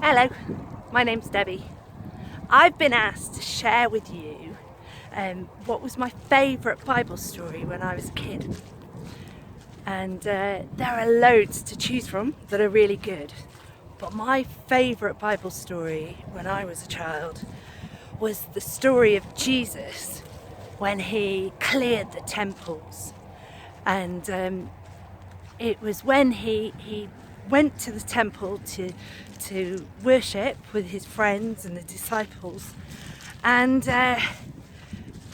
Hello, my name's Debbie. I've been asked to share with you what was my favourite Bible story when I was a kid. And there are loads to choose from that are really good. But my favourite Bible story when I was a child was the story of Jesus when he cleared the temples. And it was when he went to the temple to worship with his friends and the disciples. And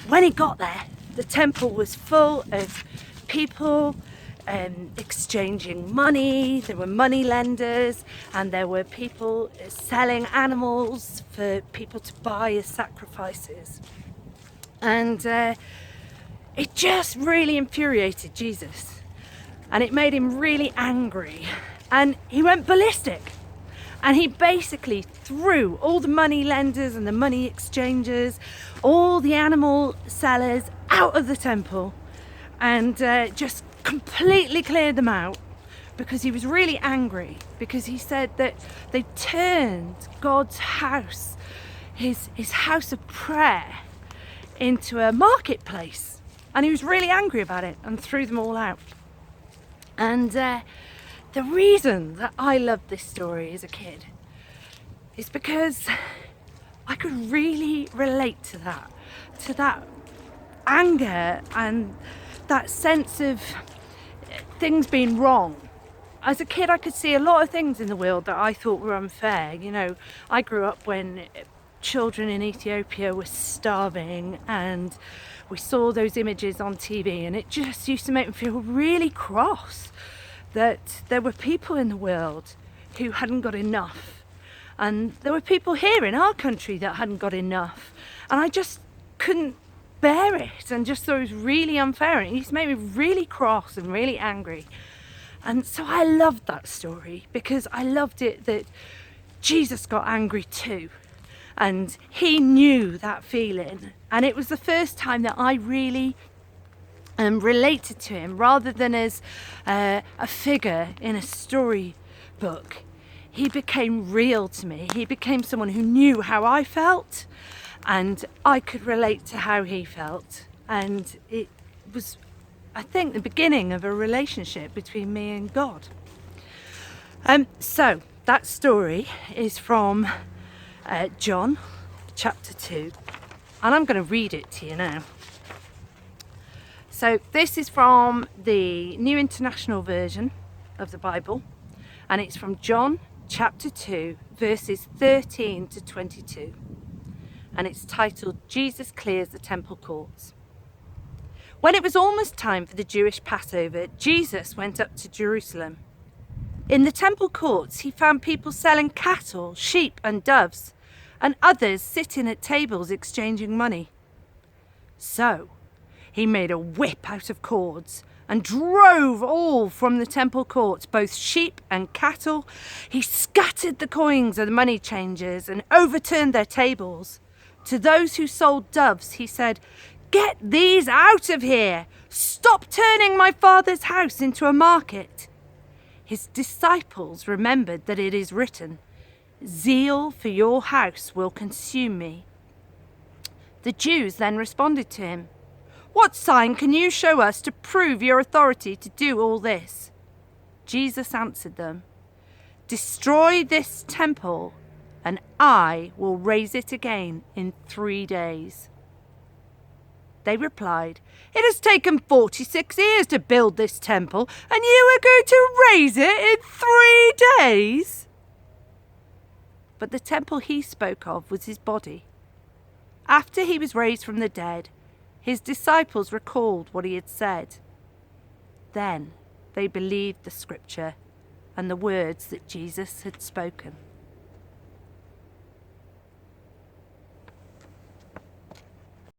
when he got there, the temple was full of people exchanging money. There were money lenders, and there were people selling animals for people to buy as sacrifices. And it just really infuriated Jesus, and it made him really angry, and he went ballistic. And he basically threw all the money lenders and the money exchangers, all the animal sellers out of the temple, and just completely cleared them out, because he was really angry, because he said that they turned God's house, his house of prayer, into a marketplace. And he was really angry about it and threw them all out. And the reason that I loved this story as a kid is because I could really relate to that anger and that sense of things being wrong. As a kid, I could see a lot of things in the world that I thought were unfair. You know, I grew up when children in Ethiopia were starving, and we saw those images on TV, and it just used to make me feel really cross that there were people in the world who hadn't got enough, and there were people here in our country that hadn't got enough, and I just couldn't bear it and just thought it was really unfair, and it used to make me really cross and really angry. And so I loved that story because I loved it that Jesus got angry too, and he knew that feeling, and it was the first time that I really related to him, rather than as a figure in a storybook. He became real to me. He became someone who knew how I felt, and I could relate to how he felt. And it was, I think, the beginning of a relationship between me and God. So that story is from John chapter 2, and I'm going to read it to you now. So this is from the New International Version of the Bible, and it's from John chapter 2, verses 13 to 22. And it's titled, Jesus Clears the Temple Courts. When it was almost time for the Jewish Passover, Jesus went up to Jerusalem. In the temple courts, he found people selling cattle, sheep and doves, and others sitting at tables exchanging money. So he made a whip out of cords and drove all from the temple courts, both sheep and cattle. He scattered the coins of the money changers and overturned their tables. To those who sold doves, he said, "Get these out of here! Stop turning my Father's house into a market." His disciples remembered that it is written, "Zeal for your house will consume me." The Jews then responded to him, "What sign can you show us to prove your authority to do all this?" Jesus answered them, "Destroy this temple, and I will raise it again in 3 days." They replied, "It has taken 46 years to build this temple, and you are going to raise it in 3 days?" But the temple he spoke of was his body. After he was raised from the dead, his disciples recalled what he had said. Then they believed the scripture and the words that Jesus had spoken.